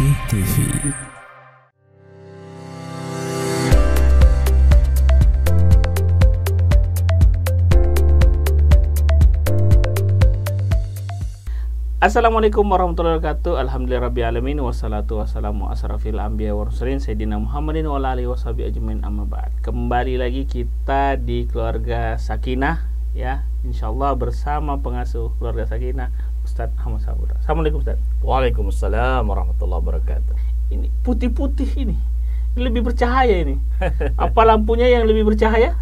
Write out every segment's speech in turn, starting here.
Al-Fatih TV. Assalamualaikum warahmatullahi wabarakatuh. Alhamdulillahirrabbilalamin. Wassalatu wassalamu asrafil anbiya wa mursalin Sayyidina Muhammadin wa ala alihi washabihi ajmain, amma ba'd. Kembali lagi kita di keluarga Sakinah, ya, insyaallah bersama pengasuh keluarga Sakinah, Ustadz Ahmad Saputra. Assalamualaikum Ustadz. Waalaikumsalam warahmatullahi wabarakatuh. Ini putih-putih ini lebih bercahaya ini. Apa lampunya yang lebih bercahaya?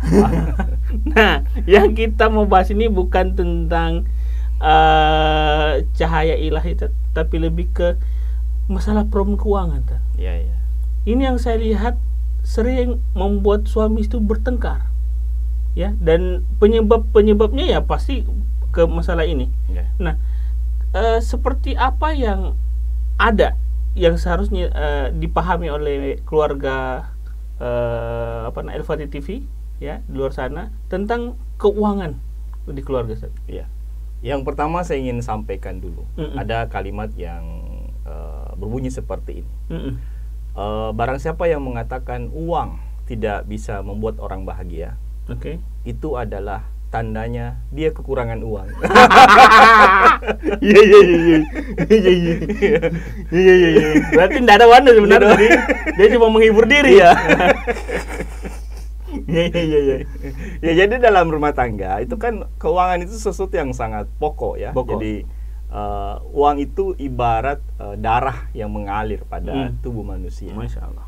Nah, yang kita mau bahas ini bukan tentang cahaya ilahi, tapi lebih ke masalah problem keuangan. Iya, iya. Ini yang saya lihat sering membuat suami itu bertengkar, ya, dan penyebabnya ya pasti ke masalah ini. Ya. Nah, seperti apa yang ada yang seharusnya dipahami oleh keluarga Al-Fatih TV, ya, di luar sana tentang keuangan di keluarga saya. Iya. Yang pertama saya ingin sampaikan dulu, ada kalimat yang berbunyi seperti ini. Barang siapa yang mengatakan uang tidak bisa membuat orang bahagia, itu adalah tandanya dia kekurangan uang. Iya. Berarti tidak ada warna sebenarnya. Dia cuma menghibur diri ya. Iya. Ya, jadi dalam rumah tangga itu kan keuangan itu sesuatu yang sangat pokok ya. Jadi uang itu ibarat darah yang mengalir pada tubuh manusia. Masya Allah.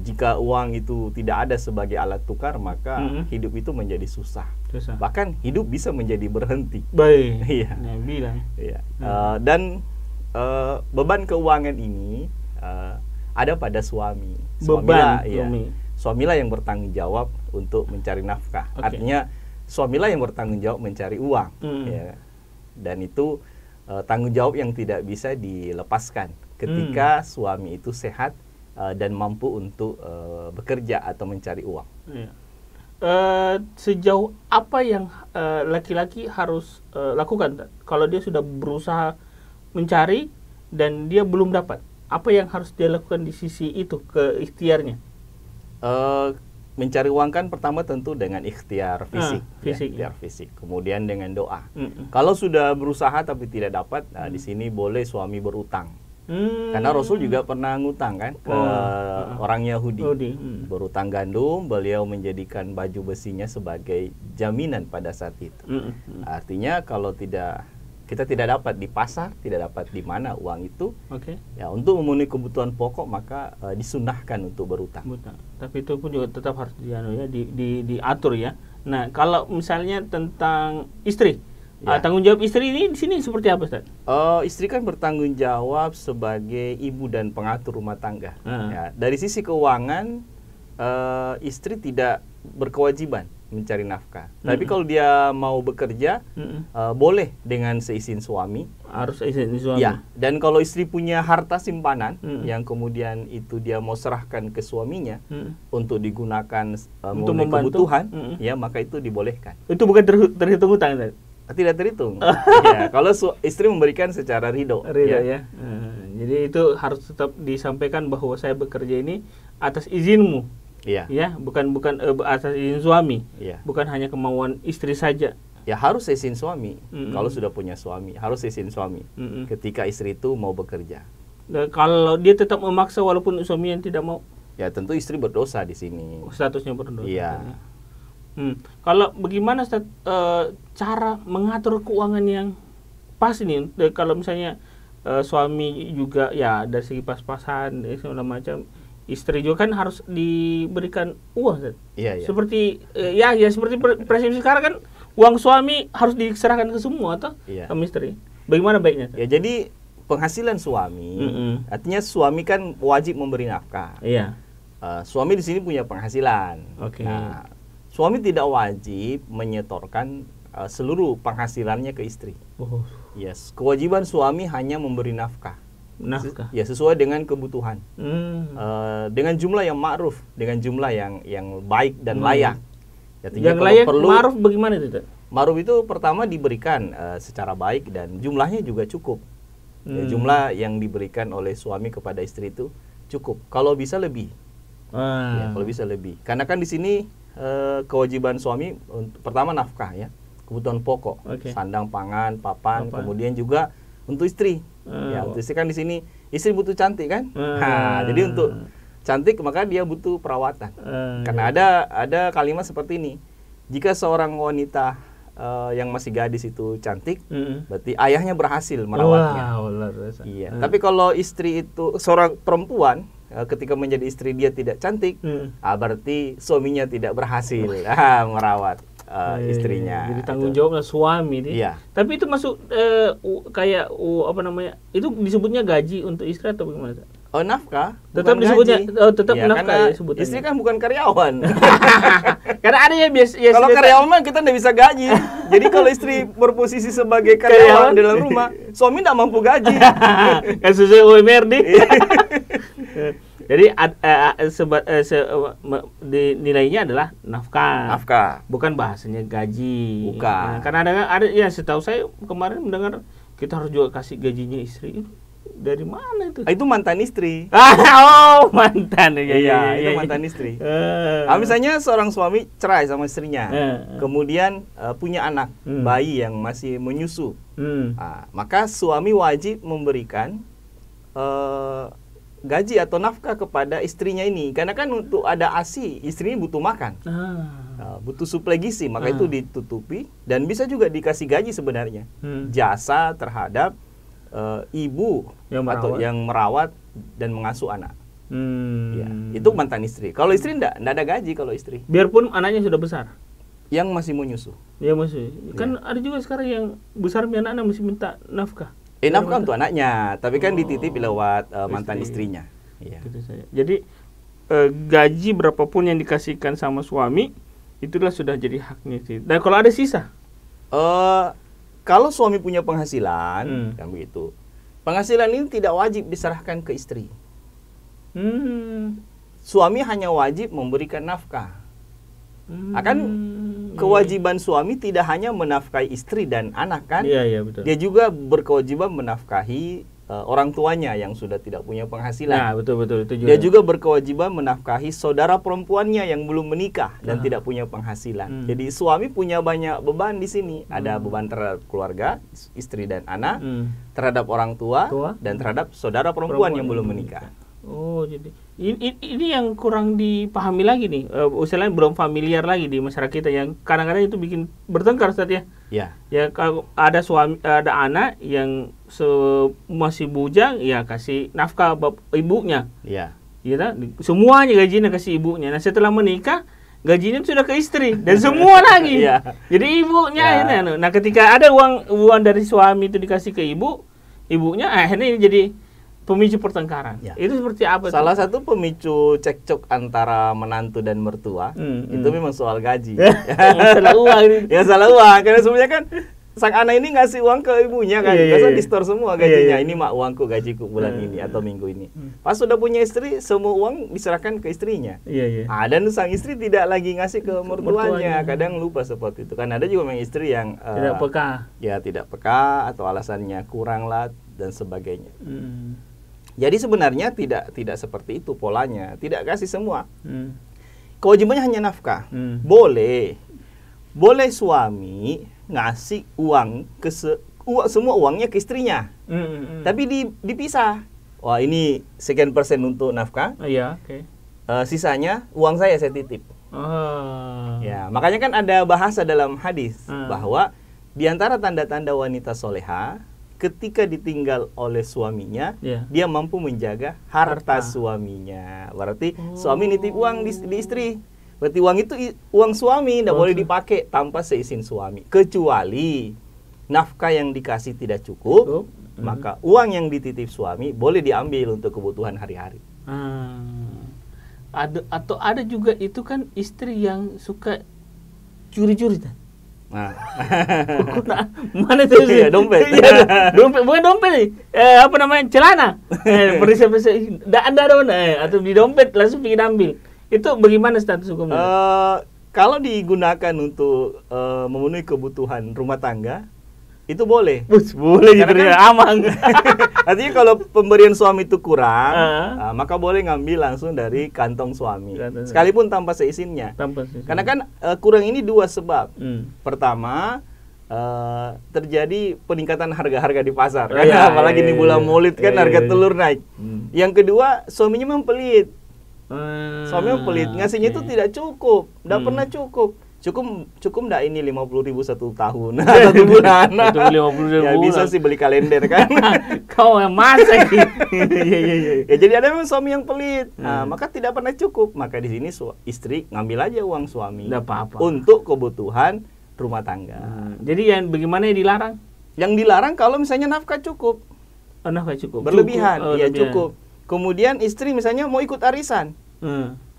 Jika uang itu tidak ada sebagai alat tukar, maka hidup itu menjadi susah. Bahkan hidup bisa menjadi berhenti. Baik. Iya. Bilang. Iya. Dan beban keuangan ini ada pada suami. Beban Suamilah yang bertanggung jawab untuk mencari nafkah. Artinya suamilah yang bertanggung jawab mencari uang. Ya. Dan itu tanggung jawab yang tidak bisa dilepaskan ketika suami itu sehat dan mampu untuk bekerja atau mencari uang. Sejauh apa yang laki-laki harus lakukan kalau dia sudah berusaha mencari dan dia belum dapat? Apa yang harus dia lakukan di sisi itu, ke ikhtiarnya? Mencari uang kan pertama tentu dengan ikhtiar fisik, ikhtiar fisik. Kemudian dengan doa. Kalau sudah berusaha tapi tidak dapat, di sini boleh suami berutang. Karena Rasul juga pernah ngutang kan ke orang Yahudi. Berutang gandum, beliau menjadikan baju besinya sebagai jaminan pada saat itu. Artinya kalau kita tidak dapat di pasar, tidak dapat di mana uang itu, ya untuk memenuhi kebutuhan pokok maka disunahkan untuk berutang. Tapi itu pun juga tetap harus diatur ya. Nah, kalau misalnya tentang istri, tanggung jawab istri ini di sini seperti apa, Ustaz? Istri kan bertanggung jawab sebagai ibu dan pengatur rumah tangga. Ya, dari sisi keuangan, istri tidak berkewajiban mencari nafkah. Tapi kalau dia mau bekerja, boleh dengan seizin suami. Harus izin suami. Ya. Dan kalau istri punya harta simpanan yang kemudian itu dia mau serahkan ke suaminya untuk digunakan untuk kebutuhan, ya maka itu dibolehkan. Itu bukan terhitung utang, Ustaz? Tidak terhitung. Ya, kalau istri memberikan secara ridho. Ya. Jadi itu harus tetap disampaikan bahwa saya bekerja ini atas izinmu. Iya. Ya, bukan atas izin suami. Iya. Bukan hanya kemauan istri saja. Ya harus izin suami. Kalau sudah punya suami, harus izin suami. Ketika istri itu mau bekerja. Dan kalau dia tetap memaksa walaupun suami yang tidak mau, ya tentu istri berdosa di sini. Statusnya berdosa. Iya. Kalau bagaimana cara mengatur keuangan yang pas ini? Kalau misalnya suami juga ya dari segi pas-pasan segala macam, istri juga kan harus diberikan uang. Iya. Seperti seperti prinsip sekarang kan uang suami harus diserahkan ke semua atau ke istri. Bagaimana baiknya? Ya, jadi penghasilan suami, artinya suami kan wajib memberi nafkah. Iya. Suami di sini punya penghasilan. Nah, suami tidak wajib menyetorkan seluruh penghasilannya ke istri. Yes, kewajiban suami hanya memberi nafkah. Ya, sesuai dengan kebutuhan. Dengan jumlah yang ma'ruf, dengan jumlah yang baik dan layak. Yang layak ma'ruf bagaimana itu? Ma'ruf itu pertama diberikan secara baik dan jumlahnya juga cukup. Ya, jumlah yang diberikan oleh suami kepada istri itu cukup. Kalau bisa lebih. Ya, kalau bisa lebih. Karena kan di sini kewajiban suami pertama nafkah ya, kebutuhan pokok, sandang, pangan, papan, kemudian juga untuk istri. Ya, untuk istri kan di sini istri butuh cantik kan. Nah, jadi untuk cantik maka dia butuh perawatan. Karena ada kalimat seperti ini. Jika seorang wanita yang masih gadis itu cantik, berarti ayahnya berhasil merawatnya. Iya. Tapi kalau istri itu seorang perempuan, ketika menjadi istri dia tidak cantik, berarti suaminya tidak berhasil merawat istrinya. Jadi tanggung jawabnya suami nih. Iya. Tapi itu masuk kayak apa namanya? Itu disebutnya gaji untuk istri atau bagaimana? Oh, nafkah. Tetap disebutnya tetap ya, nafkah ya sebutannya. Istri kan bukan karyawan. Karena ada ya biasa. Kalau karyawan mah kita nggak bisa gaji. Jadi kalau istri berposisi sebagai karyawan dalam rumah, suami nggak mampu gaji. Kan sesuai UMR nih. Jadi nilainya adalah nafkah. Nafkah. Bukan bahasanya gaji. Bukan. Karena ada ya, setahu saya kemarin mendengar kita harus juga kasih gajinya istri. Dari mana itu? Itu mantan istri. Oh, mantan. Iya, itu mantan istri. Misalnya seorang suami cerai sama istrinya, kemudian punya anak, bayi yang masih menyusu. Maka suami wajib memberikan gaji atau nafkah kepada istrinya ini. Karena kan untuk ada ASI, istrinya butuh makan. Butuh suplai gizi, maka itu ditutupi. Dan bisa juga dikasih gaji sebenarnya. Jasa terhadap ibu yang merawat dan mengasuh anak. Ya, itu mantan istri. Kalau istri enggak ada gaji kalau istri. Biarpun anaknya sudah besar. Yang masih menyusu. Ya masih. Kan ada juga sekarang yang besar anak masih minta nafkah. Nafkah untuk anaknya, tapi kan dititip lewat mantan istrinya. Ya. Gitu saja. Jadi gaji berapapun yang dikasihkan sama suami itulah sudah jadi haknya sih. Dan kalau ada sisa, kalau suami punya penghasilan, kan begitu. Penghasilan ini tidak wajib diserahkan ke istri. Suami hanya wajib memberikan nafkah. Akan kewajiban suami tidak hanya menafkahi istri dan anak kan? Iya, betul. Dia juga berkewajiban menafkahi orang tuanya yang sudah tidak punya penghasilan. Nah, betul itu juga. Dia juga berkewajiban menafkahi saudara perempuannya yang belum menikah dan tidak punya penghasilan. Jadi suami punya banyak beban di sini. Ada beban terhadap keluarga, istri dan anak, terhadap orang tua, dan terhadap saudara perempuan yang belum menikah. Oh, jadi ini yang kurang dipahami lagi nih. Usianya belum familiar lagi di masyarakat kita yang kadang-kadang itu bikin bertengkar, Ustaz ya. Ya. Ya, kalau ada anak yang masih bujang, ya kasih nafkah ibunya. Iya. Ya, semuanya gajinya kasih ibunya. Nah, setelah menikah gajinya sudah ke istri dan semua lagi. Jadi ibunya akhirnya. Nah, ketika ada uang dari suami itu dikasih ke ibunya akhirnya jadi pemicu pertengkaran. Itu seperti apa? Salah satu pemicu cekcok antara menantu dan mertua itu memang soal gaji. Salah uang. Ya salah uang. Karena sebenarnya kan sang anak ini ngasih uang ke ibunya kan, biasa di-store semua gajinya. Ini mak uangku, gajiku bulan ini atau minggu ini. Pas sudah punya istri, semua uang diserahkan ke istrinya. Dan sang istri tidak lagi ngasih ke mertuanya. Kadang lupa seperti itu. Kan ada juga memang istri yang tidak peka. Ya tidak peka atau alasannya kurang lah dan sebagainya. Jadi sebenarnya tidak seperti itu polanya. Tidak kasih semua. Kewajibannya hanya nafkah. Boleh suami ngasih uang ke semua uangnya ke istrinya. Tapi dipisah. Wah, ini sekian persen untuk nafkah. Sisanya uang saya titip. Ya, makanya kan ada bahasa dalam hadis bahwa di antara tanda-tanda wanita soleha, ketika ditinggal oleh suaminya, dia mampu menjaga harta suaminya. Berarti suami nitip uang di istri. Berarti uang itu uang suami, tidak boleh dipakai tanpa seizin suami. Kecuali nafkah yang dikasih tidak cukup, maka uang yang dititip suami boleh diambil untuk kebutuhan hari-hari. Atau ada juga itu kan istri yang suka curi-curi kan? Mana itu sih? Dompet. Dompet, bukan dompet nih. Apa namanya? Celana. Perisa-perisa ada atau di dompet langsung pergi ambil. Itu bagaimana status hukumnya? Kalau digunakan untuk memenuhi kebutuhan rumah tangga, itu boleh. Boleh gitu ya, aman. Artinya kalau pemberian suami itu kurang, maka boleh ngambil langsung dari kantong suami. Sekalipun tanpa seizinnya. Karena kan kurang ini dua sebab. Pertama, terjadi peningkatan harga-harga di pasar. Karena apalagi di bulan Maulid kan harga telur naik. Yang kedua, suaminya mempelit. Suaminya mempelit, ngasihnya itu tidak cukup, tidak pernah cukup. Cukup enggak ini 50.000 satu tahun, satu bulan. 50.000. Ya bisa sih beli kalender kan. Kau yang masak. Ya jadi ada memang suami yang pelit. Nah, maka tidak pernah cukup. Maka di sini istri ngambil aja uang suami. Enggak apa-apa. Untuk kebutuhan rumah tangga. Jadi yang bagaimana yang dilarang? Yang dilarang kalau misalnya nafkah cukup. Nafkah cukup. Berlebihan, ya cukup. Kemudian istri misalnya mau ikut arisan.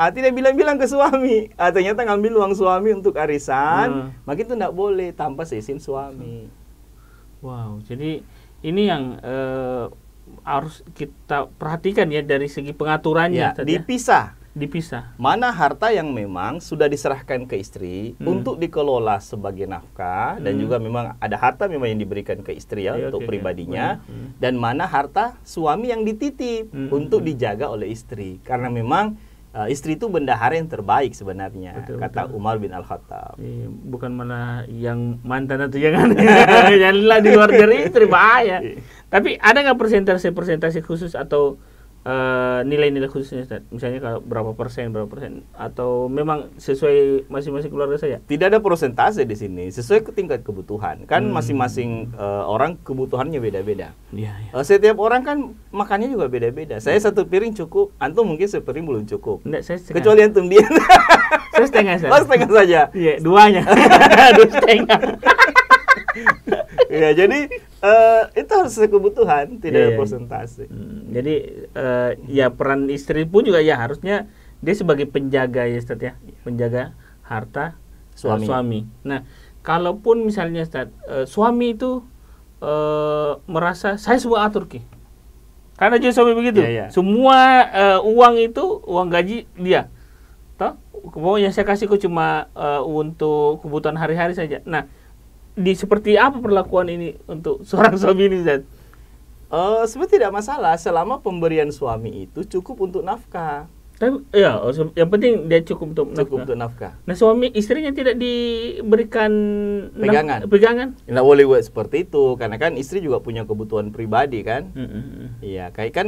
Tidak bilang-bilang ke suami. Ternyata ngambil uang suami untuk arisan. Maka itu tidak boleh tanpa seizin suami. Wow, jadi ini yang harus kita perhatikan ya dari segi pengaturannya. Ya, dipisah. Mana harta yang memang sudah diserahkan ke istri untuk dikelola sebagai nafkah dan juga memang ada harta memang yang diberikan ke istri ya untuk pribadinya dan mana harta suami yang dititip untuk dijaga oleh istri karena memang istri itu bendahara yang terbaik sebenarnya, kata Umar bin Al-Khattab. Bukan malah yang mantan atau yang janganlah di luar dari istri, bahaya. Tapi ada nggak persentase khusus atau nilai-nilai khususnya, Ustaz? Misalnya kalau berapa persen, atau memang sesuai masing-masing keluarga saya? Tidak ada persentase di sini, sesuai tingkat kebutuhan. Kan masing-masing orang kebutuhannya beda-beda. Setiap orang kan makannya juga beda-beda. Saya satu piring cukup, antum mungkin sepiring belum cukup. Enggak, saya setengah. Kecuali antum dia. Saya setengah. Setengah saja. Iya, duanya. 2,5. Ya, jadi itu harus kebutuhan, tidak ada persentase. Jadi ya peran istri pun juga ya harusnya dia sebagai penjaga ya, Ustaz ya, penjaga harta suami. Nah, kalaupun misalnya Ustaz, suami itu merasa saya semua atur Ki. Karena juga suami begitu. Semua uang itu uang gaji dia. Toh, pokoknya saya kasih kok cuma untuk kebutuhan hari-hari saja. Nah, seperti apa perlakuan ini untuk seorang suami ini, Zat? Sebenarnya tidak masalah selama pemberian suami itu cukup untuk nafkah. Tapi ya, yang penting dia cukup untuk nafkah. Nah, suami istrinya tidak diberikan pegangan. Tidak boleh buat seperti itu karena kan istri juga punya kebutuhan pribadi kan. Iya, kayak kan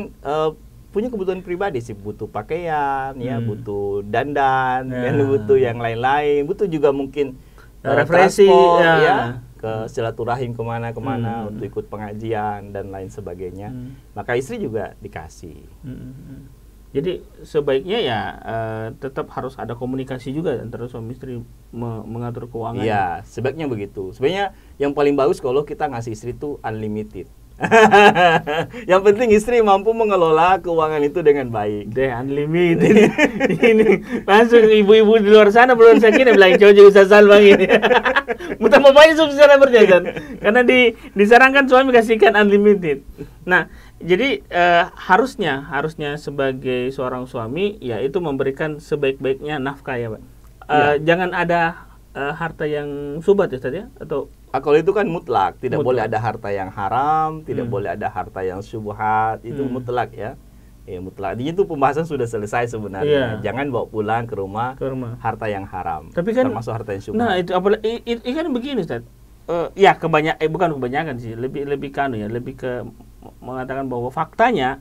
punya kebutuhan pribadi sih, butuh pakaian, ya, butuh dandan, dan butuh yang lain-lain, butuh juga mungkin refreshing ya ke silaturahim kemana-kemana untuk ikut pengajian dan lain sebagainya. Maka istri juga dikasih. Jadi sebaiknya ya tetap harus ada komunikasi juga antara suami istri mengatur keuangan. Iya, sebaiknya begitu. Sebenarnya yang paling bagus kalau kita ngasih istri itu unlimited. Yang penting istri mampu mengelola keuangan itu dengan baik. Deh, unlimited. Ini langsung ibu-ibu di luar sana belum sakit bilang coba Ustaz Salbang ini. Mudah banyak secara berjalan. Karena disarankan suami kasihkan unlimited. Nah, jadi harusnya sebagai seorang suami ya itu memberikan sebaik-baiknya nafkah ya, Pak. Jangan ada harta yang subhat ya, Ustaz ya, atau kalau itu kan mutlak, tidak boleh ada harta yang haram, tidak boleh ada harta yang syubhat, itu mutlak ya. Ya mutlak. Artinya itu pembahasan sudah selesai sebenarnya. Jangan bawa pulang ke rumah harta yang haram. Tapi kan termasuk harta yang syubhat. Nah, itu apalagi kan begini, Ustaz. Ya bukan kebanyakan sih, lebih ke mengatakan bahwa faktanya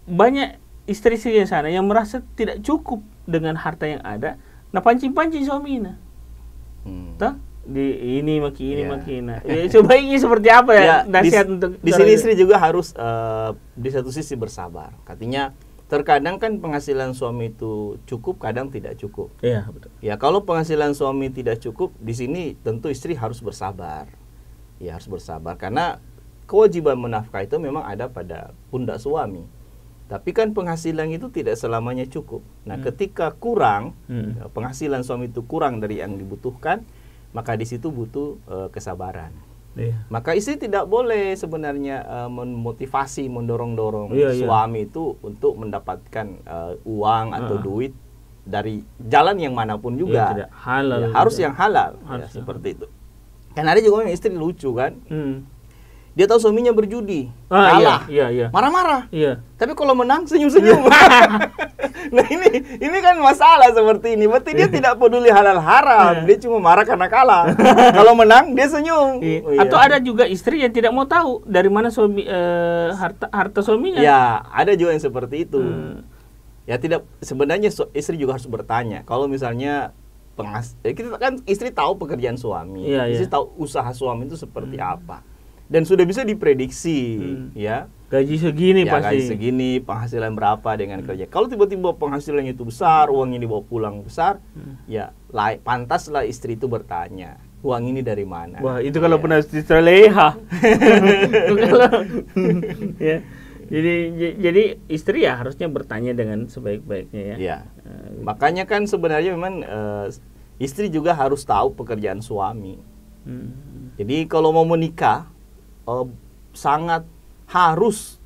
banyak istri-istri di sana yang merasa tidak cukup dengan harta yang ada. Nah, pancing-pancing suaminya. Ini makin. Ya, sebaiknya seperti apa ya nasihat untuk di sini istri juga harus di satu sisi bersabar. Artinya terkadang kan penghasilan suami itu cukup, kadang tidak cukup. Iya, betul. Ya, kalau penghasilan suami tidak cukup, di sini tentu istri harus bersabar. Ya, harus bersabar karena kewajiban menafkah itu memang ada pada pundak suami. Tapi kan penghasilan itu tidak selamanya cukup. Nah, ketika kurang, penghasilan suami itu kurang dari yang dibutuhkan, maka di situ butuh kesabaran. Maka istri tidak boleh sebenarnya memotivasi, mendorong-dorong suami itu untuk mendapatkan uang atau duit dari jalan yang manapun juga. Halal. Harus yang halal. Seperti itu. Kan ada juga yang istri lucu kan. Dia tahu suaminya berjudi, kalah, iya. marah-marah. Iya. Tapi kalau menang senyum-senyum. Nah ini kan masalah seperti ini. Berarti dia tidak peduli halal haram, dia cuma marah karena kalah. Kalau menang dia senyum. Atau ada juga istri yang tidak mau tahu dari mana suami harta suaminya. Ya, ada juga yang seperti itu. Ya tidak, sebenarnya istri juga harus bertanya. Kalau misalnya kita kan istri tahu pekerjaan suami, istri tahu usaha suami itu seperti apa. Dan sudah bisa diprediksi, ya. Gaji segini ya, pasti. Gaji segini, penghasilan berapa dengan kerja. Kalau tiba-tiba penghasilannya itu besar, uangnya dibawa pulang besar, ya pantaslah istri itu bertanya, uang ini dari mana? Wah, itu kalau pernah soleha. Ya. Jadi istri ya harusnya bertanya dengan sebaik-baiknya ya. Ya. Makanya kan sebenarnya memang istri juga harus tahu pekerjaan suami. Jadi kalau mau menikah sangat harus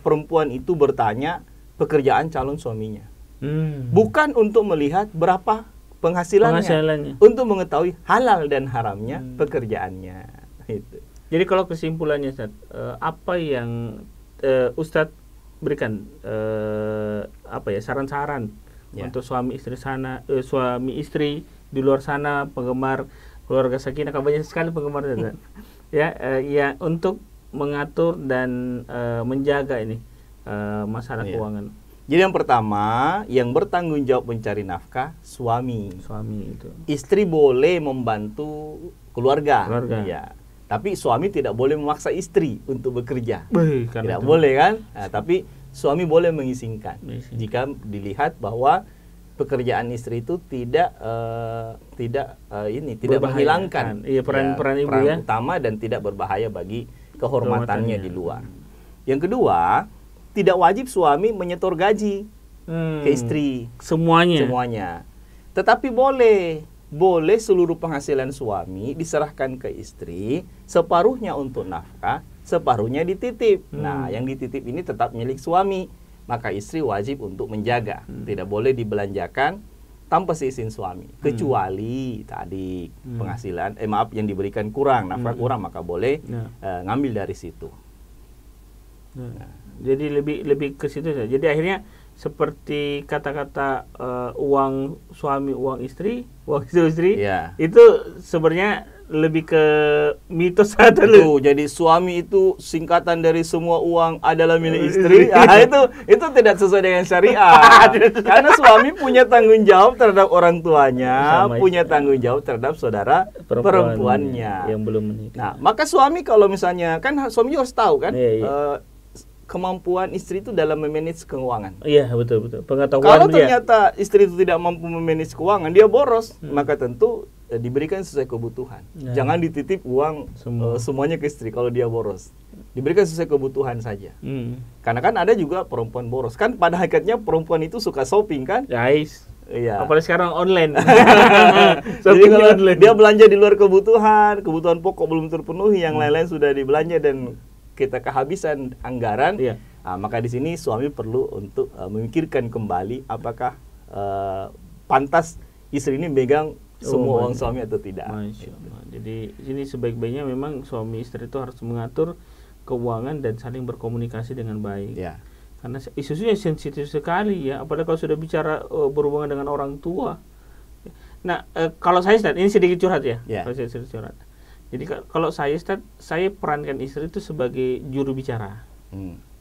perempuan itu bertanya pekerjaan calon suaminya. Bukan untuk melihat berapa penghasilannya. Untuk mengetahui halal dan haramnya pekerjaannya. Itu. Jadi kalau kesimpulannya Ustaz, apa yang Ustadz berikan saran-saran untuk suami istri di luar sana, penggemar keluarga Sakinah, kan banyak sekali penggemar ya untuk mengatur dan menjaga ini masalah keuangan. Jadi yang pertama, yang bertanggung jawab mencari nafkah suami itu. Istri boleh membantu keluarga. Ya. Tapi suami tidak boleh memaksa istri untuk bekerja. Tidak boleh kan? Nah, tapi suami boleh mengizinkan jika dilihat bahwa pekerjaan istri itu tidak menghilangkan peran ibu peran utama dan tidak berbahaya bagi kehormatannya di luar. Yang kedua, tidak wajib suami menyetor gaji ke istri semuanya. Tetapi boleh seluruh penghasilan suami diserahkan ke istri, separuhnya untuk nafkah, separuhnya dititip. Nah, yang dititip ini tetap milik suami. Maka istri wajib untuk menjaga, tidak boleh dibelanjakan tanpa seizin suami, kecuali tadi penghasilan yang diberikan kurang, nafkah kurang, maka boleh ngambil dari situ. Jadi lebih ke situ saja. Jadi akhirnya seperti kata-kata uang suami, uang istri, itu sebenarnya lebih ke mitos atau jadi suami itu singkatan dari semua uang adalah milik istri. Nah, itu tidak sesuai dengan syariat. Karena suami punya tanggung jawab terhadap orang tuanya, punya tanggung jawab terhadap saudara perempuannya yang belum menikah. Nah, maka suami kalau misalnya kan suami juga harus tahu kan kemampuan istri itu dalam memanage keuangan. Iya, betul. Pengetahuan kalau ternyata istri itu tidak mampu memanage keuangan, dia boros, maka tentu diberikan sesuai kebutuhan. Jangan dititip uang semuanya ke istri kalau dia boros. Diberikan sesuai kebutuhan saja. Karena kan ada juga perempuan boros. Kan pada hakikatnya perempuan itu suka shopping kan? Guys. Iya. Apalagi sekarang online. Jadi kalau dia belanja di luar kebutuhan pokok belum terpenuhi, yang lain-lain sudah dibelanja dan kita kehabisan anggaran, maka di sini suami perlu untuk memikirkan kembali apakah pantas istri ini megang semua uang suami atau tidak. Jadi ini sebaik-baiknya memang suami istri itu harus mengatur keuangan dan saling berkomunikasi dengan baik. Karena isunya sensitif sekali ya, apalagi kalau sudah bicara berhubungan dengan orang tua. Nah, kalau saya ini sedikit curhat ya. Kalau saya sedikit curhat. Jadi kalau saya perankan istri itu sebagai juru bicara.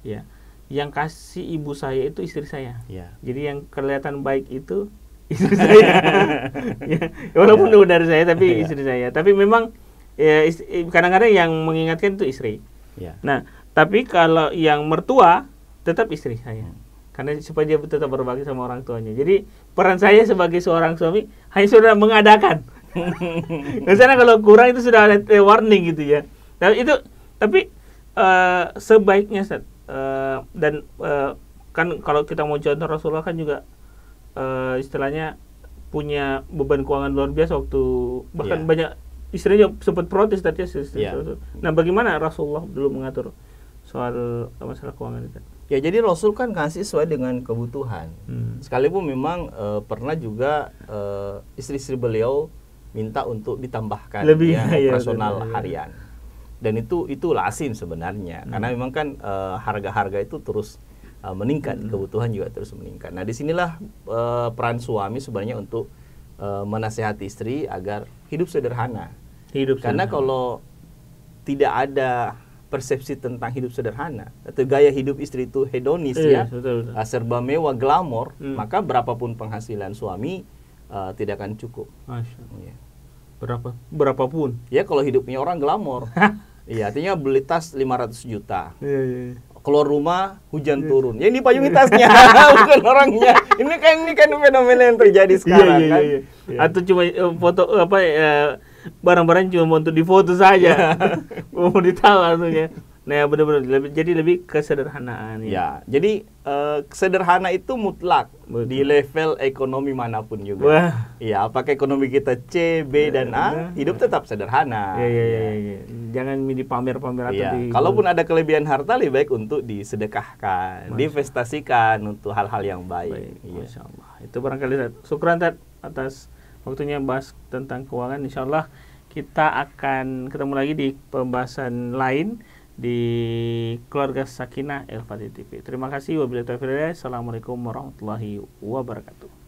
Ya. Yang kasih ibu saya itu istri saya. Jadi yang kelihatan baik itu istri saya. Walaupun dari saya tapi istri saya. Tapi memang kadang-kadang yang mengingatkan itu istri. Nah, tapi kalau yang mertua tetap istri saya. Karena supaya dia tetap berbakti sama orang tuanya. Jadi peran saya sebagai seorang suami hanya sudah mengadakan. Misalnya kalau kurang itu sudah ada warning gitu ya. Tapi sebaiknya dan kan kalau kita mau contoh Rasulullah kan juga istilahnya punya beban keuangan luar biasa waktu bahkan banyak istrinya sempat protes tadi. Nah, bagaimana Rasulullah dulu mengatur soal masalah keuangan itu? Ya, jadi Rasul kan kasih sesuai dengan kebutuhan. Sekalipun memang pernah juga istri-istri beliau minta untuk ditambahkan lebih operasional harian. Dan itu lazim sebenarnya, karena memang kan harga-harga itu terus meningkat, kebutuhan juga terus meningkat. Nah, disinilah peran suami sebenarnya untuk menasihati istri agar hidup sederhana. Karena kalau tidak ada persepsi tentang hidup sederhana atau gaya hidup istri itu hedonis betul. Serba mewah, glamor, maka berapapun penghasilan suami tidak akan cukup. Ya. Berapapun. Ya, kalau hidupnya orang glamor. Iya, artinya beli tas 500 juta. Keluar rumah hujan turun. Ya ini payung tasnya, bukan orangnya. Ini kan fenomena yang terjadi sekarang kan. Atau cuma foto barang-barang cuma untuk difoto saja. Mau ditahu anunya. Nah, benar-benar jadi lebih kesederhanaan ya. Jadi sederhana itu mutlak di level ekonomi manapun juga. Wah. Ya, apakah ekonomi kita C, B dan A, hidup tetap sederhana. Iya. Jangan dipamer-pamer atau kalaupun ada kelebihan harta lebih baik untuk disedekahkan, diinvestasikan untuk hal-hal yang baik. Masya Allah. Itu barangkali syukran Tat atas waktunya bahas tentang keuangan. Insyaallah kita akan ketemu lagi di pembahasan lain di Keluarga Sakinah El Fatih TV. Terima kasih. Wabillahi taufiq. Assalamualaikum warahmatullahi wabarakatuh.